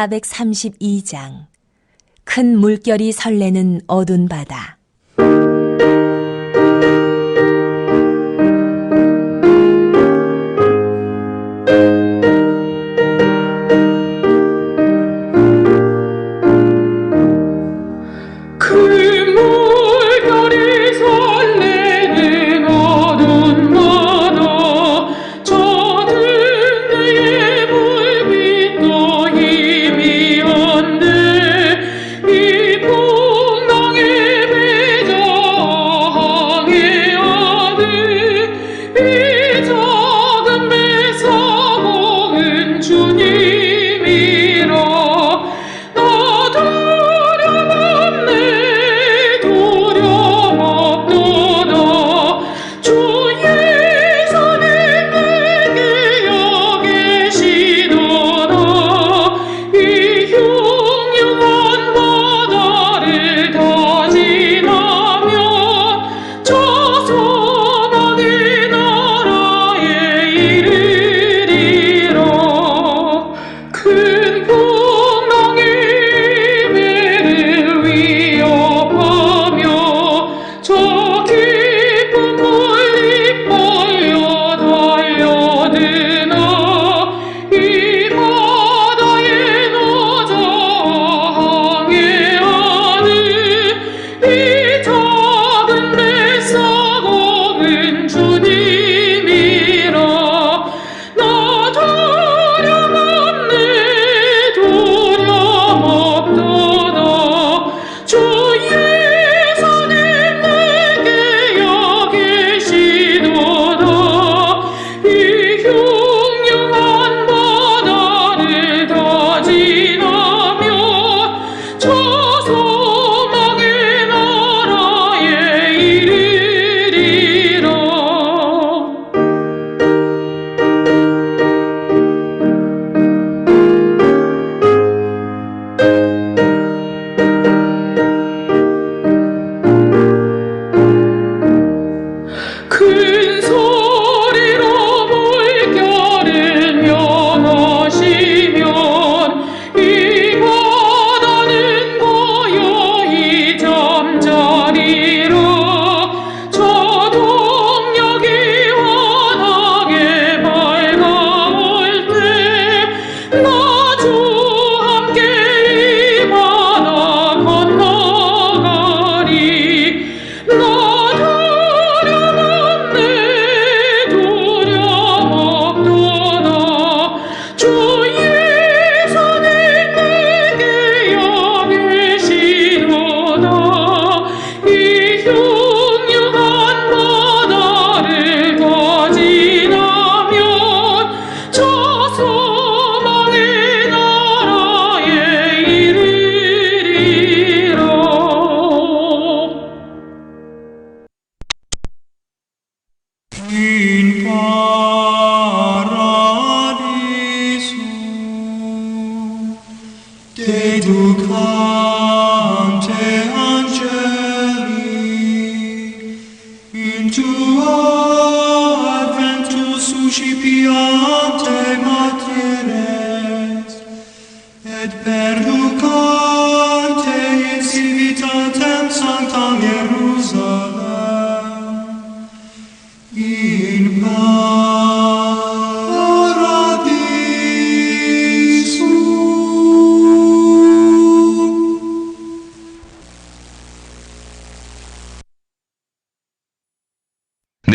432장 큰 물결이 설레는 어두운 바다.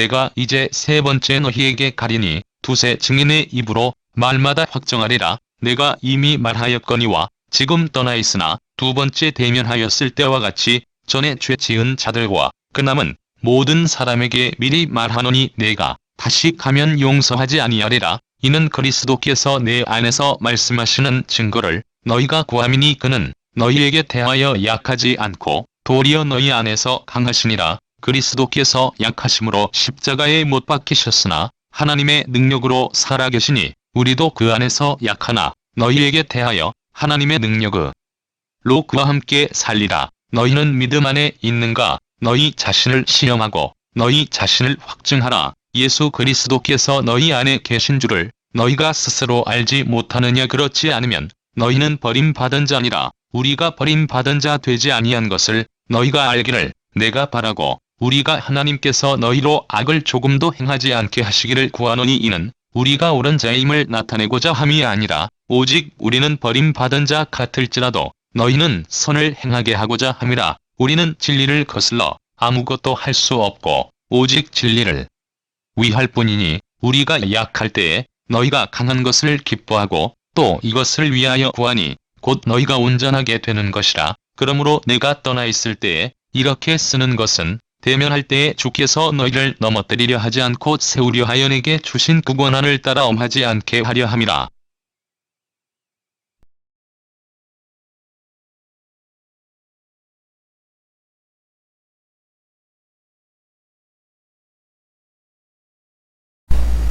내가 이제 세 번째 너희에게 가리니 두세 증인의 입으로 말마다 확정하리라. 내가 이미 말하였거니와 지금 떠나 있으나 두 번째 대면하였을 때와 같이 전에 죄 지은 자들과 그 남은 모든 사람에게 미리 말하노니 내가 다시 가면 용서하지 아니하리라. 이는 그리스도께서 내 안에서 말씀하시는 증거를 너희가 구함이니 그는 너희에게 대하여 약하지 않고 도리어 너희 안에서 강하시니라. 그리스도께서 약하심으로 십자가에 못 박히셨으나 하나님의 능력으로 살아계시니 우리도 그 안에서 약하나 너희에게 대하여 하나님의 능력으로 그와 함께 살리라. 너희는 믿음 안에 있는가? 너희 자신을 시험하고 너희 자신을 확증하라. 예수 그리스도께서 너희 안에 계신 줄을 너희가 스스로 알지 못하느냐? 그렇지 않으면 너희는 버림받은 자니라. 우리가 버림받은 자 되지 아니한 것을 너희가 알기를 내가 바라고 우리가 하나님께서 너희로 악을 조금도 행하지 않게 하시기를 구하노니 이는 우리가 옳은 자임을 나타내고자 함이 아니라 오직 우리는 버림받은 자 같을지라도 너희는 선을 행하게 하고자 함이라. 우리는 진리를 거슬러 아무것도 할 수 없고 오직 진리를 위할 뿐이니 우리가 약할 때에 너희가 강한 것을 기뻐하고 또 이것을 위하여 구하니 곧 너희가 온전하게 되는 것이라. 그러므로 내가 떠나 있을 때에 이렇게 쓰는 것은 대면할 때에 주께서 너희를 넘어뜨리려 하지 않고 세우려 하여 내게 주신 그 권한을 따라 엄하지 않게 하려 함이라.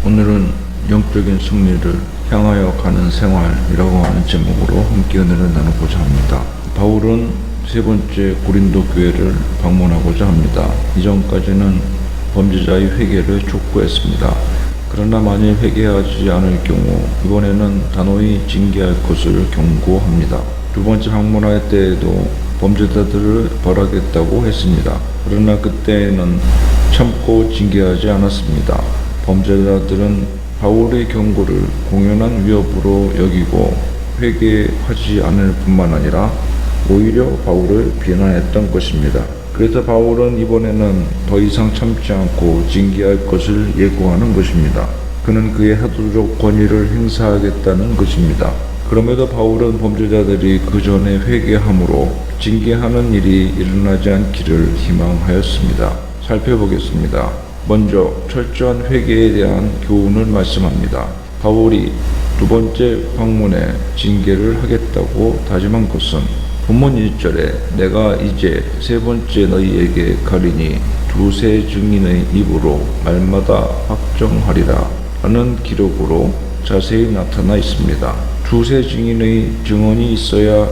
오늘은 영적인 승리를 향하여 가는 생활이라고 하는 제목으로 함께 은혜를 나누고자 합니다. 바울은 세 번째 고린도 교회를 방문하고자 합니다. 이전까지는 범죄자의 회개를 촉구했습니다. 그러나 만일 회개하지 않을 경우 이번에는 단호히 징계할 것을 경고합니다. 두 번째 방문할 때에도 범죄자들을 벌하겠다고 했습니다. 그러나 그때는 참고 징계하지 않았습니다. 범죄자들은 바울의 경고를 공연한 위협으로 여기고 회개하지 않을 뿐만 아니라 오히려 바울을 비난했던 것입니다. 그래서 바울은 이번에는 더 이상 참지 않고 징계할 것을 예고하는 것입니다. 그는 그의 사도적 권위를 행사하겠다는 것입니다. 그럼에도 바울은 범죄자들이 그 전에 회개함으로 징계하는 일이 일어나지 않기를 희망하였습니다. 살펴보겠습니다. 먼저 철저한 회개에 대한 교훈을 말씀합니다. 바울이 두 번째 방문에 징계를 하겠다고 다짐한 것은 본문 1절에 내가 이제 세 번째 너희에게 가리니 두세 증인의 입으로 말마다 확정하리라 라는 기록으로 자세히 나타나 있습니다. 두세 증인의 증언이 있어야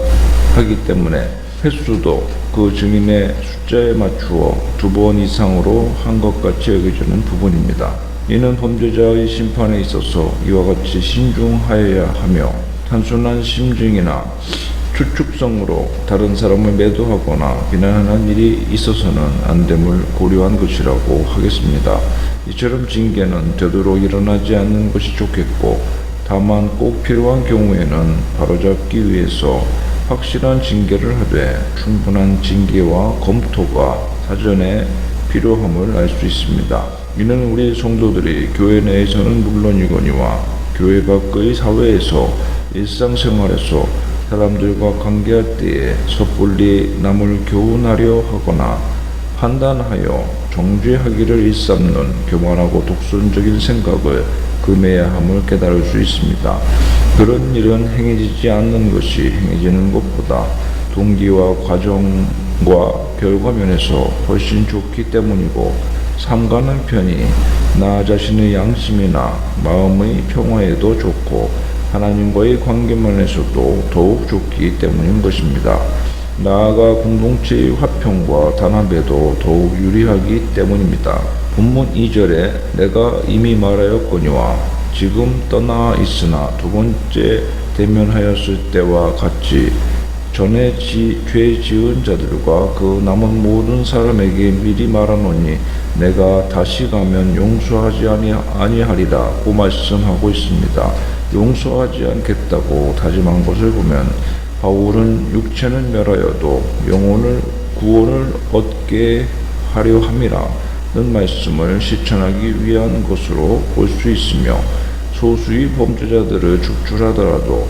하기 때문에 횟수도 그 증인의 숫자에 맞추어 2번 이상으로 한 것 같이 여겨지는 부분입니다. 이는 범죄자의 심판에 있어서 이와 같이 신중하여야 하며 단순한 심증이나 추측성으로 다른 사람을 매도하거나 비난하는 일이 있어서는 안 됨을 고려한 것이라고 하겠습니다. 이처럼 징계는 되도록 일어나지 않는 것이 좋겠고 다만 꼭 필요한 경우에는 바로잡기 위해서 확실한 징계를 하되 충분한 징계와 검토가 사전에 필요함을 알 수 있습니다. 이는 우리 성도들이 교회 내에서는 물론이거니와 교회 밖의 사회에서 일상생활에서 사람들과 관계할 때에 섣불리 남을 교훈하려 하거나 판단하여 정죄하기를 일삼는 교만하고 독선적인 생각을 금해야 함을 깨달을 수 있습니다. 그런 일은 행해지지 않는 것이 행해지는 것보다 동기와 과정과 결과면에서 훨씬 좋기 때문이고 삼가는 편이 나 자신의 양심이나 마음의 평화에도 좋고 하나님과의 관계면에서도 더욱 좋기 때문인 것입니다. 나아가 공동체의 화평과 단합에도 더욱 유리하기 때문입니다. 본문 2절에 내가 이미 말하였거니와 지금 떠나 있으나 두 번째 대면하였을 때와 같이 전에 죄 지은 자들과 그 남은 모든 사람에게 미리 말하노니 내가 다시 가면 용서하지 아니하리라고 말씀하고 있습니다. 용서하지 않겠다고 다짐한 것을 보면 바울은 육체는 멸하여도 구원을 얻게 하려 함이라 는 말씀을 실천하기 위한 것으로 볼 수 있으며 소수의 범죄자들을 축출하더라도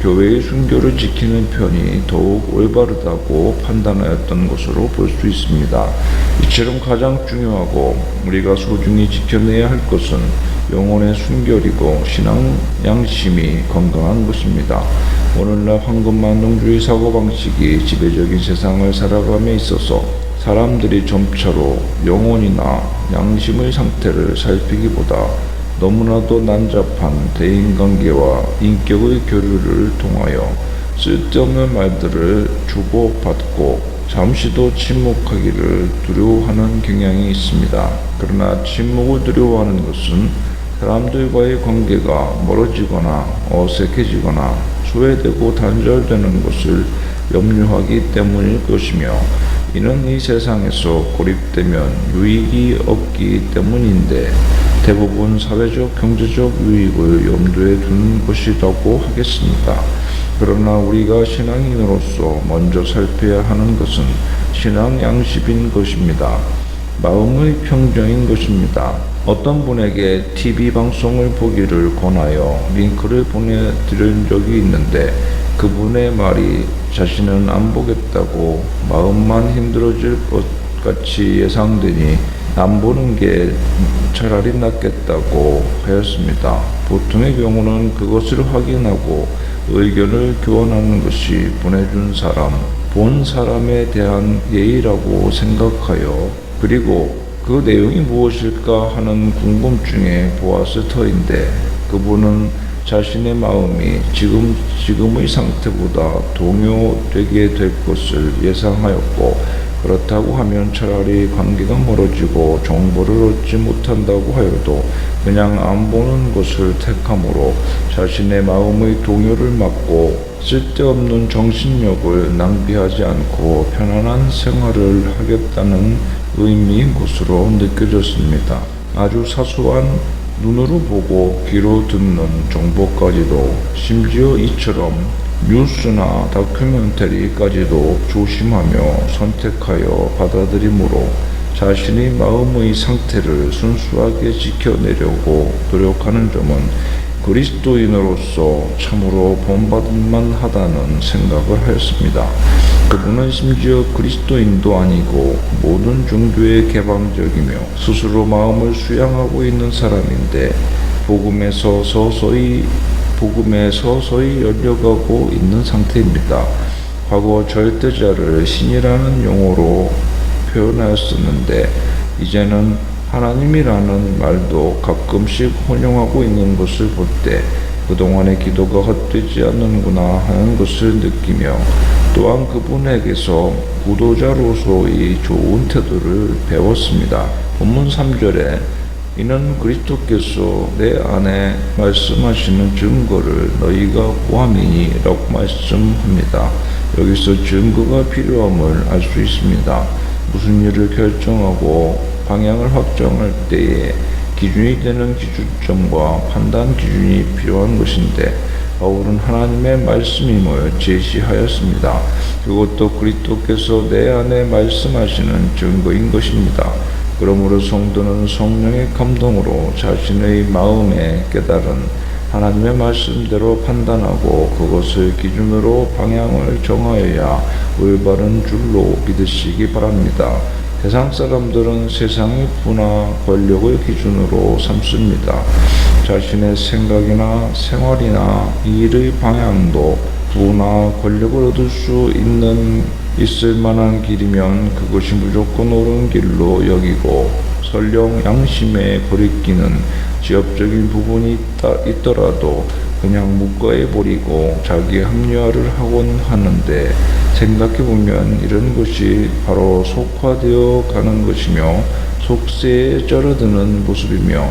교회의 순교를 지키는 편이 더욱 올바르다고 판단하였던 것으로 볼 수 있습니다. 이처럼 가장 중요하고 우리가 소중히 지켜내야 할 것은 영혼의 순결이고 신앙 양심이 건강한 것입니다. 오늘날 황금만능주의 사고방식이 지배적인 세상을 살아감에 있어서 사람들이 점차로 영혼이나 양심의 상태를 살피기보다 너무나도 난잡한 대인관계와 인격의 교류를 통하여 쓸데없는 말들을 주고받고 잠시도 침묵하기를 두려워하는 경향이 있습니다. 그러나 침묵을 두려워하는 것은 사람들과의 관계가 멀어지거나 어색해지거나 소외되고 단절되는 것을 염려하기 때문일 것이며, 이는 이 세상에서 고립되면 유익이 없기 때문인데 대부분 사회적 경제적 유익을 염두에 둔 것이라고 하겠습니다. 그러나 우리가 신앙인으로서 먼저 살펴야 하는 것은 신앙 양식인 것입니다. 마음의 평정인 것입니다. 어떤 분에게 TV 방송을 보기를 권하여 링크를 보내드린 적이 있는데, 그분의 말이 자신은 안 보겠다고 마음만 힘들어질 것 같이 예상되니 안 보는 게 차라리 낫겠다고 하였습니다. 보통의 경우는 그것을 확인하고 의견을 교환하는 것이 보내준 사람, 본 사람에 대한 예의라고 생각하여, 그리고 그 내용이 무엇일까 하는 궁금증에 보았을 터인데, 그분은 자신의 마음이 지금의 상태보다 동요되게 될 것을 예상하였고, 그렇다고 하면 차라리 관계가 멀어지고 정보를 얻지 못한다고 하여도 그냥 안 보는 것을 택함으로 자신의 마음의 동요를 막고 쓸데없는 정신력을 낭비하지 않고 편안한 생활을 하겠다는 의미인 것으로 느껴졌습니다. 아주 사소한 눈으로 보고 귀로 듣는 정보까지도, 심지어 이처럼 뉴스나 다큐멘터리까지도 조심하며 선택하여 받아들이므로 자신의 마음의 상태를 순수하게 지켜내려고 노력하는 점은 그리스도인으로서 참으로 본받을만 하다는 생각을 하였습니다. 그분은 심지어 그리스도인도 아니고 모든 종교에 개방적이며 스스로 마음을 수양하고 있는 사람인데, 복음에 서서히 열려가고 있는 상태입니다. 과거 절대자를 신이라는 용어로 표현하였었는데, 이제는 하나님이라는 말도 가끔씩 혼용하고 있는 것을 볼 때 그동안의 기도가 헛되지 않는구나 하는 것을 느끼며, 또한 그분에게서 구도자로서의 좋은 태도를 배웠습니다. 본문 3절에 이는 그리스도께서 내 안에 말씀하시는 증거를 너희가 구함이니 라고 말씀합니다. 여기서 증거가 필요함을 알 수 있습니다. 무슨 일을 결정하고 방향을 확정할 때에 기준이 되는 기준점과 판단 기준이 필요한 것인데, 바울은 하나님의 말씀임을 제시하였습니다. 그것도 그리스도께서 내 안에 말씀하시는 증거인 것입니다. 그러므로 성도는 성령의 감동으로 자신의 마음에 깨달은 하나님의 말씀대로 판단하고 그것을 기준으로 방향을 정하여야 올바른 줄로 믿으시기 바랍니다. 세상 사람들은 세상의 부나 권력을 기준으로 삼습니다. 자신의 생각이나 생활이나 일의 방향도 부나 권력을 얻을 수 있을 만한 길이면 그것이 무조건 옳은 길로 여기고, 설령 양심에 거리끼는 지엽적인 부분이 있더라도 그냥 묵과해버리고 자기 합리화를 하곤 하는데, 생각해보면 이런 것이 바로 속화되어 가는 것이며 속세에 쩔어드는 모습이며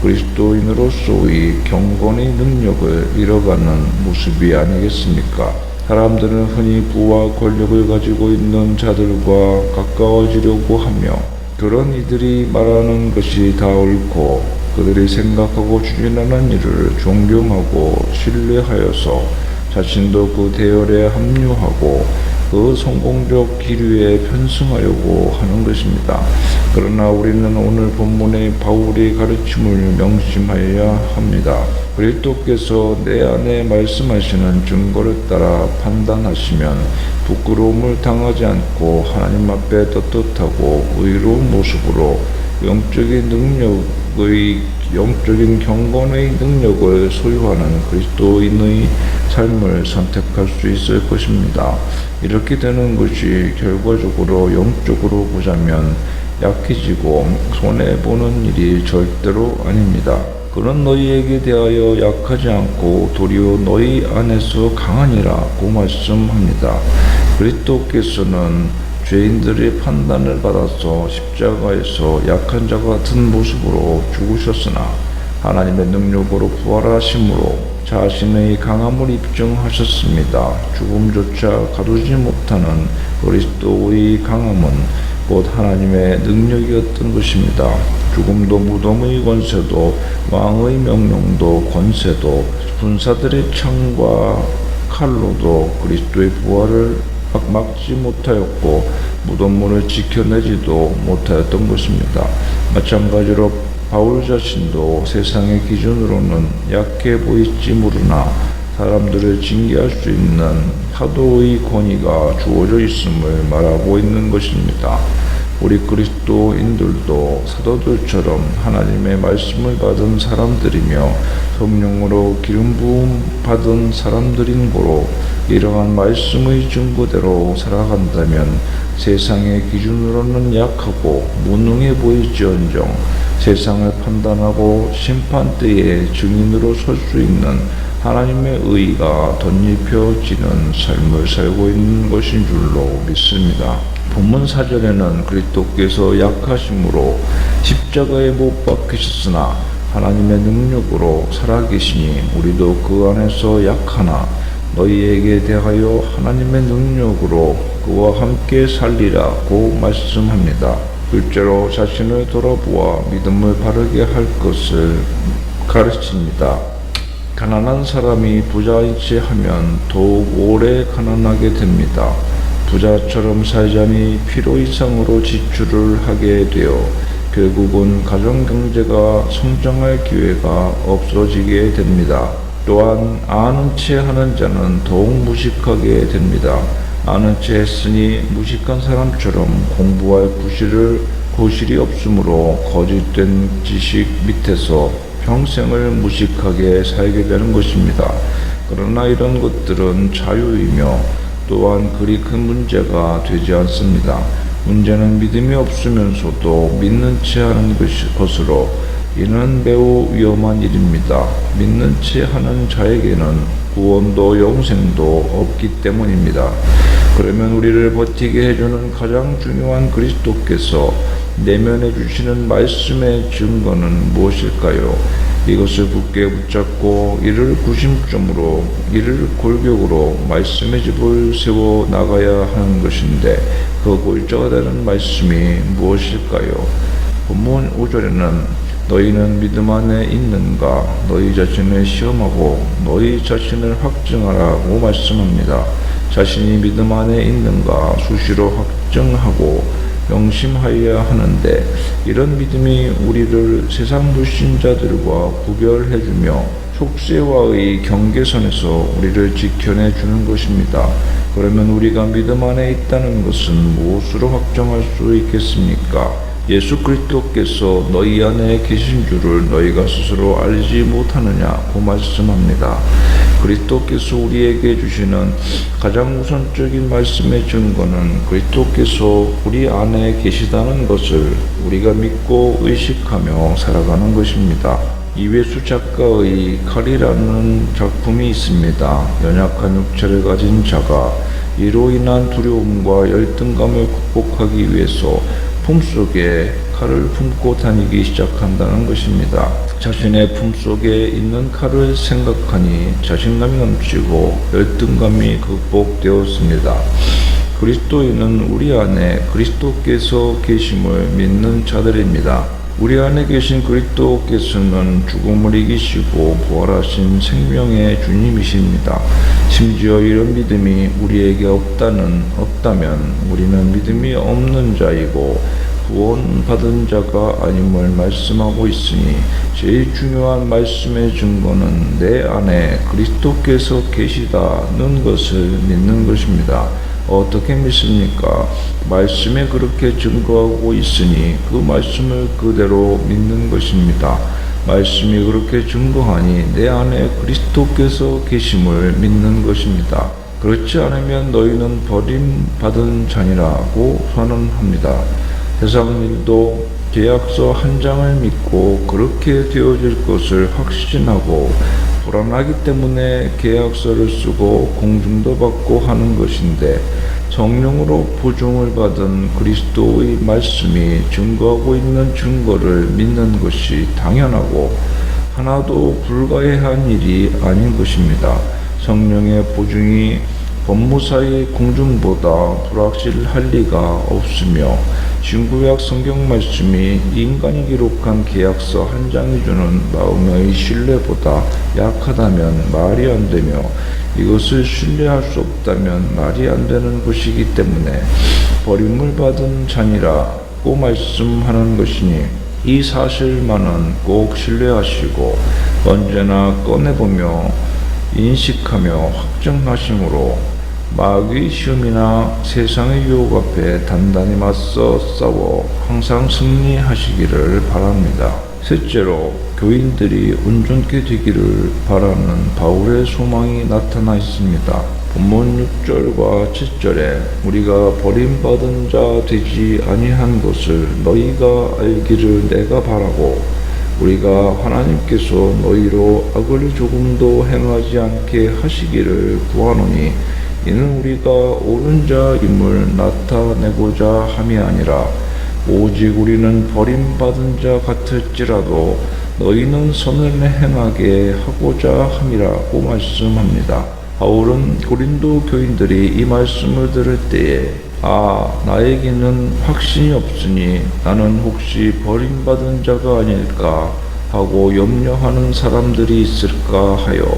그리스도인으로서의 경건의 능력을 잃어가는 모습이 아니겠습니까? 사람들은 흔히 부와 권력을 가지고 있는 자들과 가까워지려고 하며, 그런 이들이 말하는 것이 다 옳고 그들이 생각하고 추진하는 일을 존경하고 신뢰하여서 자신도 그 대열에 합류하고 그 성공적 기류에 편승하려고 하는 것입니다. 그러나 우리는 오늘 본문의 바울의 가르침을 명심하여야 합니다. 그리스도께서 내 안에 말씀하시는 증거를 따라 판단하시면 부끄러움을 당하지 않고 하나님 앞에 떳떳하고 의로운 모습으로 영적인 경건의 능력을 소유하는 그리스도인의 삶을 선택할 수 있을 것입니다. 이렇게 되는 것이 결과적으로 영적으로 보자면 약해지고 손해보는 일이 절대로 아닙니다. 그는 너희에게 대하여 약하지 않고 도리어 너희 안에서 강하니라고 말씀합니다. 그리스도께서는 죄인들의 판단을 받아서 십자가에서 약한 자 같은 모습으로 죽으셨으나 하나님의 능력으로 부활하심으로 자신의 강함을 입증하셨습니다. 죽음조차 가두지 못하는 그리스도의 강함은 곧 하나님의 능력이었던 것입니다. 죽음도 무덤의 권세도 왕의 명령도 권세도 군사들의 창과 칼로도 그리스도의 부활을 막지 못하였고 무덤문을 지켜내지도 못하였던 것입니다. 마찬가지로 바울 자신도 세상의 기준으로는 약해 보일지 모르나 사람들을 징계할 수 있는 사도의 권위가 주어져 있음을 말하고 있는 것입니다. 우리 그리스도인들도 사도들처럼 하나님의 말씀을 받은 사람들이며 성령으로 기름 부음 받은 사람들인 고로 이러한 말씀의 증거대로 살아간다면 세상의 기준으로는 약하고 무능해 보일지언정 세상을 판단하고 심판대의 증인으로 설 수 있는 하나님의 의가 덧입혀지는 삶을 살고 있는 것인 줄로 믿습니다. 본문 4절에는 그리스도께서 약하심으로 십자가에 못 박히셨으나 하나님의 능력으로 살아계시니 우리도 그 안에서 약하나 너희에게 대하여 하나님의 능력으로 그와 함께 살리라고 말씀합니다. 둘째로 자신을 돌아보아 믿음을 바르게 할 것을 가르칩니다. 가난한 사람이 부자인 체 하면 더욱 오래 가난하게 됩니다. 부자처럼 살자니 필요 이상으로 지출을 하게 되어 결국은 가정경제가 성장할 기회가 없어지게 됩니다. 또한 아는 체 하는 자는 더욱 무식하게 됩니다. 아는 체 했으니 무식한 사람처럼 공부할 구실이 없으므로 거짓된 지식 밑에서 평생을 무식하게 살게 되는 것입니다. 그러나 이런 것들은 자유이며 또한 그리 큰 문제가 되지 않습니다. 문제는 믿음이 없으면서도 믿는 체 하는 것으로 이는 매우 위험한 일입니다. 믿는 체 하는 자에게는 구원도 영생도 없기 때문입니다. 그러면 우리를 버티게 해주는 가장 중요한 그리스도께서 내면해 주시는 말씀의 증거는 무엇일까요? 이것을 굳게 붙잡고 이를 구심점으로 이를 골격으로 말씀의 집을 세워 나가야 하는 것인데 그 골자가 되는 말씀이 무엇일까요? 본문 5절에는 너희는 믿음 안에 있는가? 너희 자신을 시험하고 너희 자신을 확증하라고 말씀합니다. 자신이 믿음 안에 있는가 수시로 확증하고 명심하여야 하는데 이런 믿음이 우리를 세상 불신자들과 구별해주며 속세와의 경계선에서 우리를 지켜내 주는 것입니다. 그러면 우리가 믿음 안에 있다는 것은 무엇으로 확정할 수 있겠습니까? 예수 그리스도께서 너희 안에 계신 줄을 너희가 스스로 알지 못하느냐고 말씀합니다. 그리스도께서 우리에게 주시는 가장 우선적인 말씀의 증거는 그리스도께서 우리 안에 계시다는 것을 우리가 믿고 의식하며 살아가는 것입니다. 이회수 작가의 칼이라는 작품이 있습니다. 연약한 육체를 가진 자가 이로 인한 두려움과 열등감을 극복하기 위해서 품속에 칼을 품고 다니기 시작한다는 것입니다. 자신의 품속에 있는 칼을 생각하니 자신감이 넘치고 열등감이 극복되었습니다. 그리스도인은 우리 안에 그리스도께서 계심을 믿는 자들입니다. 우리 안에 계신 그리스도께서는 죽음을 이기시고 부활하신 생명의 주님이십니다. 심지어 이런 믿음이 우리에게 없다면 우리는 믿음이 없는 자이고 구원받은 자가 아님을 말씀하고 있으니 제일 중요한 말씀의 증거는 내 안에 그리스도께서 계시다는 것을 믿는 것입니다. 어떻게 믿습니까? 말씀에 그렇게 증거하고 있으니 그 말씀을 그대로 믿는 것입니다. 말씀이 그렇게 증거하니 내 안에 그리스도께서 계심을 믿는 것입니다. 그렇지 않으면 너희는 버림받은 자니라고 선언합니다. 세상 일도 계약서 한 장을 믿고 그렇게 되어질 것을 확신하고 불안하기 때문에 계약서를 쓰고 공증도 받고 하는 것인데 성령으로 보증을 받은 그리스도의 말씀이 증거하고 있는 증거를 믿는 것이 당연하고 하나도 불가해한 일이 아닌 것입니다. 성령의 보증이 법무사의 공증보다 불확실할 리가 없으며 신구약 성경 말씀이 인간이 기록한 계약서 한 장이 주는 마음의 신뢰보다 약하다면 말이 안 되며 이것을 신뢰할 수 없다면 말이 안 되는 것이기 때문에 버림을 받은 자니라고 말씀하는 것이니 이 사실만은 꼭 신뢰하시고 언제나 꺼내보며 인식하며 확증하심으로 마귀의 시험이나 세상의 유혹 앞에 단단히 맞서 싸워 항상 승리하시기를 바랍니다. 셋째로 교인들이 온전케 되기를 바라는 바울의 소망이 나타나 있습니다. 본문 6절과 7절에 우리가 버림받은 자 되지 아니한 것을 너희가 알기를 내가 바라고 우리가 하나님께서 너희로 악을 조금도 행하지 않게 하시기를 구하노니 이는 우리가 옳은 자임을 나타내고자 함이 아니라 오직 우리는 버림받은 자 같을지라도 너희는 선을 행하게 하고자 함이라고 말씀합니다. 바울은 고린도 교인들이 이 말씀을 들을 때에 나에게는 확신이 없으니 나는 혹시 버림받은 자가 아닐까 하고 염려하는 사람들이 있을까 하여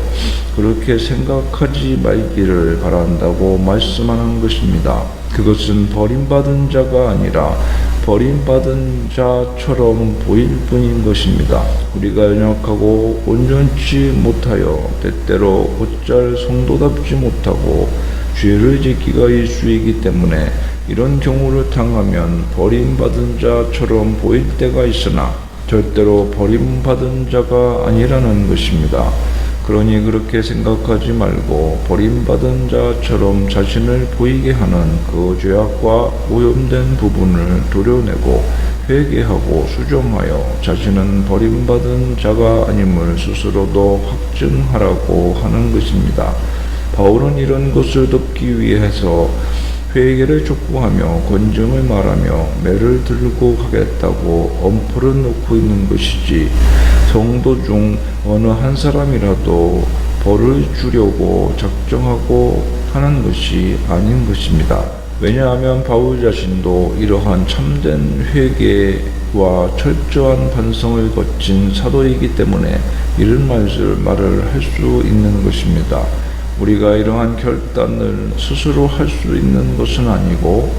그렇게 생각하지 말기를 바란다고 말씀하는 것입니다. 그것은 버림받은 자가 아니라 버림받은 자처럼 보일 뿐인 것입니다. 우리가 연약하고 온전치 못하여 때때로 곧잘 성도답지 못하고 죄를 짓기가 일수이기 때문에 이런 경우를 당하면 버림받은 자처럼 보일 때가 있으나 절대로 버림받은 자가 아니라는 것입니다. 그러니 그렇게 생각하지 말고 버림받은 자처럼 자신을 보이게 하는 그 죄악과 오염된 부분을 도려내고 회개하고 수정하여 자신은 버림받은 자가 아님을 스스로도 확증하라고 하는 것입니다. 바울은 이런 것을 덮기 위해서 회개를 촉구하며 권증을 말하며 매를 들고 가겠다고 엄포를 놓고 있는 것이지 성도 중 어느 한 사람이라도 벌을 주려고 작정하고 하는 것이 아닌 것입니다. 왜냐하면 바울 자신도 이러한 참된 회개와 철저한 반성을 거친 사도이기 때문에 이런 말을 할 수 있는 것입니다. 우리가 이러한 결단을 스스로 할 수 있는 것은 아니고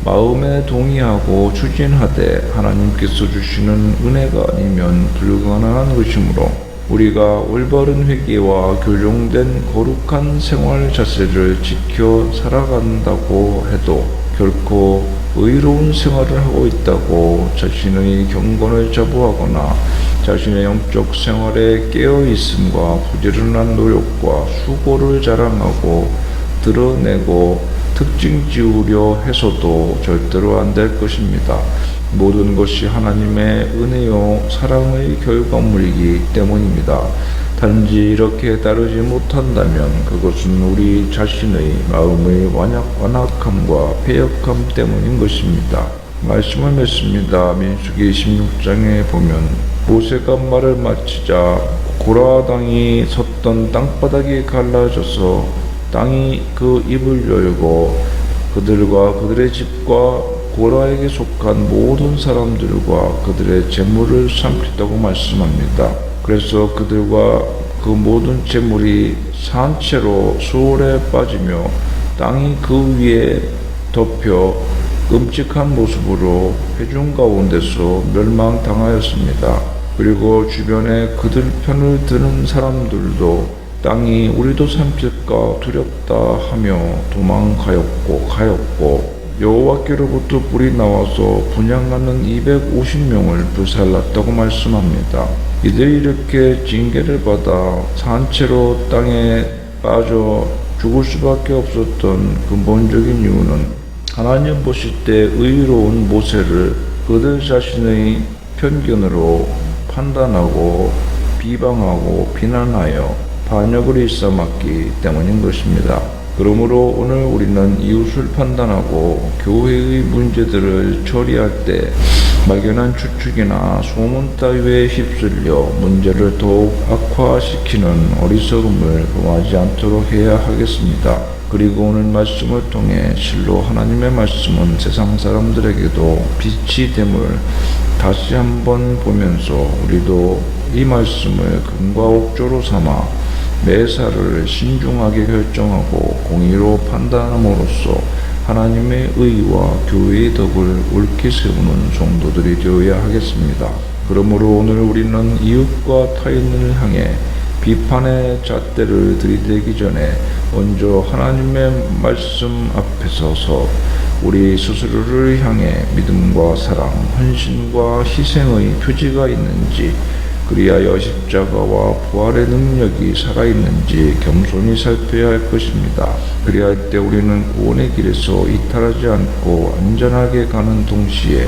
마음에 동의하고 추진하되 하나님께서 주시는 은혜가 아니면 불가능한 것이므로 우리가 올바른 회개와 교정된 거룩한 생활 자세를 지켜 살아간다고 해도 결코 의로운 생활을 하고 있다고 자신의 경건을 자부하거나 자신의 영적 생활에 깨어있음과 부지런한 노력과 수고를 자랑하고 드러내고 특징 지으려 해서도 절대로 안 될 것입니다. 모든 것이 하나님의 은혜요 사랑의 결과물이기 때문입니다. 단지 이렇게 따르지 못한다면 그것은 우리 자신의 마음의 완악함과 패역함 때문인 것입니다. 말씀을 맺습니다. 민수기 16장에 보면 모세가 말을 마치자 고라 땅이 섰던 땅바닥이 갈라져서 땅이 그 입을 열고 그들과 그들의 집과 고라에게 속한 모든 사람들과 그들의 재물을 삼켰다고 말씀합니다. 그래서 그들과 그 모든 재물이 산채로 수월에 빠지며 땅이 그 위에 덮여 끔찍한 모습으로 회중 가운데서 멸망당하였습니다. 그리고 주변에 그들 편을 드는 사람들도 땅이 우리도 삼킬까 두렵다 하며 도망가였고 여호와께로부터 불이 나와서 분향하는 250명을 불살랐다고 말씀합니다. 이들이 이렇게 징계를 받아 산채로 땅에 빠져 죽을 수밖에 없었던 근본적인 이유는 하나님 보실 때 의로운 모세를 그들 자신의 편견으로 판단하고 비방하고 비난하여 반역을 일삼았기 때문인 것입니다. 그러므로 오늘 우리는 이웃을 판단하고 교회의 문제들을 처리할 때 막연한 추측이나 소문 따위에 휩쓸려 문제를 더욱 악화시키는 어리석음을 범하지 않도록 해야 하겠습니다. 그리고 오늘 말씀을 통해 실로 하나님의 말씀은 세상 사람들에게도 빛이 됨을 다시 한번 보면서 우리도 이 말씀을 금과 옥조로 삼아 매사를 신중하게 결정하고 공의로 판단함으로써 하나님의 의와 교회의 덕을 옳게 세우는 성도들이 되어야 하겠습니다. 그러므로 오늘 우리는 이웃과 타인을 향해 비판의 잣대를 들이대기 전에 먼저 하나님의 말씀 앞에 서서 우리 스스로를 향해 믿음과 사랑, 헌신과 희생의 표지가 있는지, 그리하여 십자가와 부활의 능력이 살아있는지 겸손히 살펴야 할 것입니다. 그리할 때 우리는 구원의 길에서 이탈하지 않고 안전하게 가는 동시에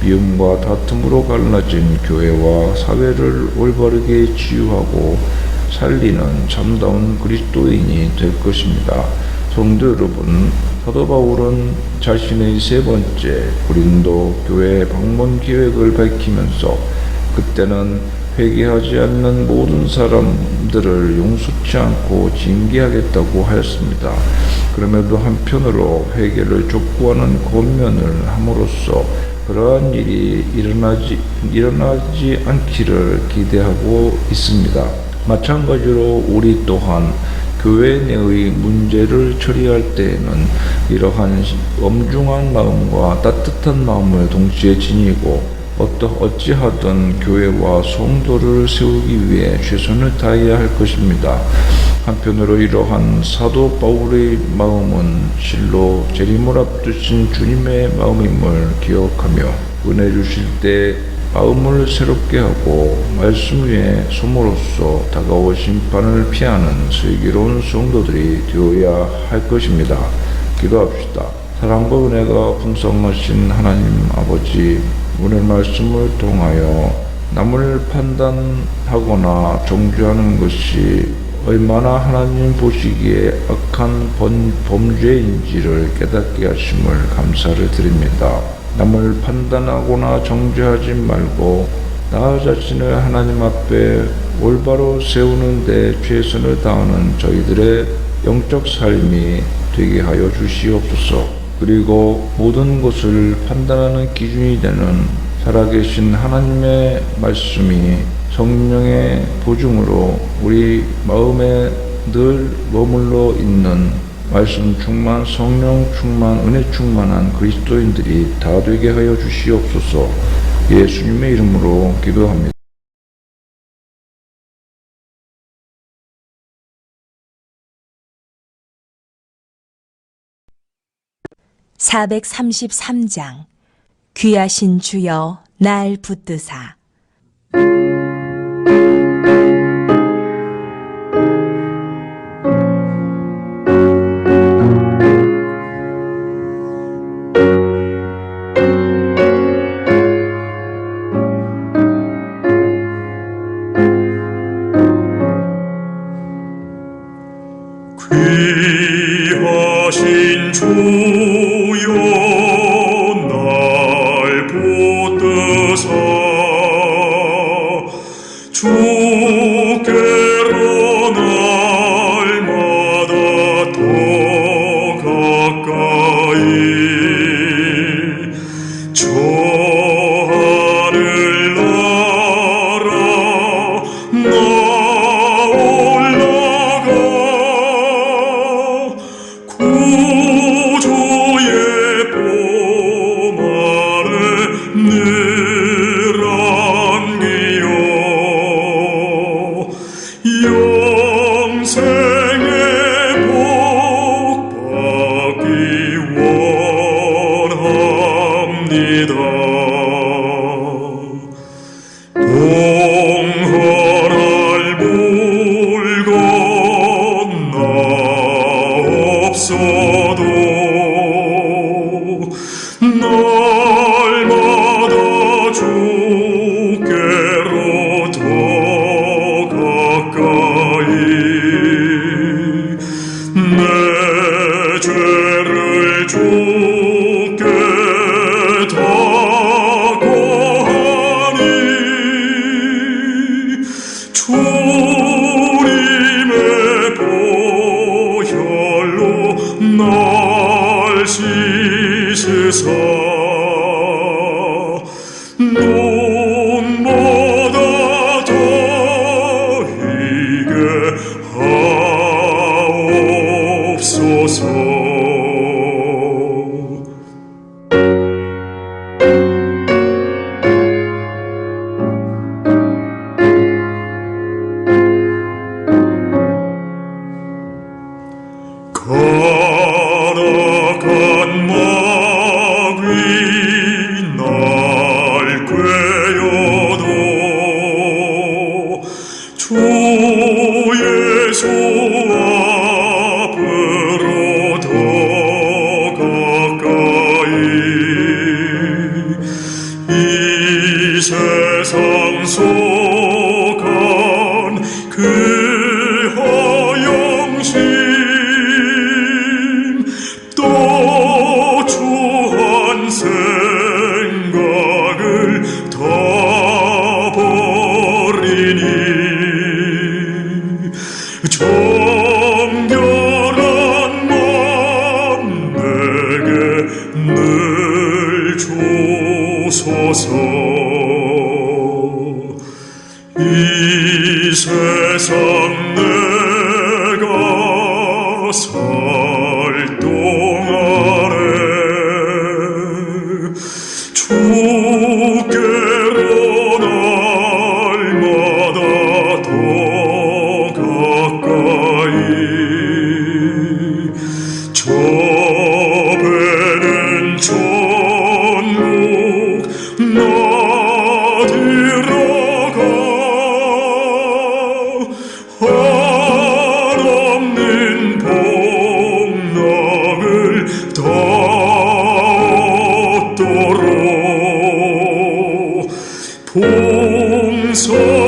미움과 다툼으로 갈라진 교회와 사회를 올바르게 치유하고 살리는 참다운 그리스도인이 될 것입니다. 성도 여러분, 사도 바울은 자신의 세 번째 고린도 교회 방문 계획을 밝히면서 그때는 회개하지 않는 모든 사람들을 용서치 않고 징계하겠다고 하였습니다. 그럼에도 한편으로 회개를 촉구하는 권면을 함으로써 그러한 일이 일어나지 않기를 기대하고 있습니다. 마찬가지로 우리 또한 교회 내의 문제를 처리할 때에는 이러한 엄중한 마음과 따뜻한 마음을 동시에 지니고 어찌하든 교회와 성도를 세우기 위해 최선을 다해야 할 것입니다. 한편으로 이러한 사도 바울의 마음은 실로 재림을 앞두신 주님의 마음임을 기억하며 은혜 주실 때 마음을 새롭게 하고 말씀 위에 솜으로써 다가올 심판을 피하는 슬기로운 성도들이 되어야 할 것입니다. 기도합시다. 사랑과 은혜가 풍성하신 하나님 아버지, 오늘 말씀을 통하여 남을 판단하거나 정죄하는 것이 얼마나 하나님 보시기에 악한 범죄인지를 깨닫게 하심을 감사를 드립니다. 남을 판단하거나 정죄하지 말고 나 자신을 하나님 앞에 올바로 세우는 데 최선을 다하는 저희들의 영적 삶이 되게 하여 주시옵소서. 그리고 모든 것을 판단하는 기준이 되는 살아계신 하나님의 말씀이 성령의 보증으로 우리 마음에 늘 머물러 있는 말씀 충만, 성령 충만, 은혜 충만한 그리스도인들이 다 되게 하여 주시옵소서. 예수님의 이름으로 기도합니다. 433장 귀하신 주여 날 붙드사. 귀하신 주여 날 붙드사 주께로 날마다 더 가까이 저 하늘 나라 나 올라가 구주의 봄 아래 늘 안기요 영생의 복 받기 원합니다. 동할할 물 건너 없어도 날마다 주께로 더 가까이 내 주사 눈보다 더이게 하옵소서. 가라간 마귀 날 꿰어도 주 예수 앞으로 더 가까이 이 세상 속한 그 허영심 또 추한 생각을 다 버리니 정결한 마음 내게 늘 주소서. 이 세상 내가 살 동안에 주께로 날마다 더 가까이 저 배는 천국 나들어가 한없는 복락을 다 얻도록 봉사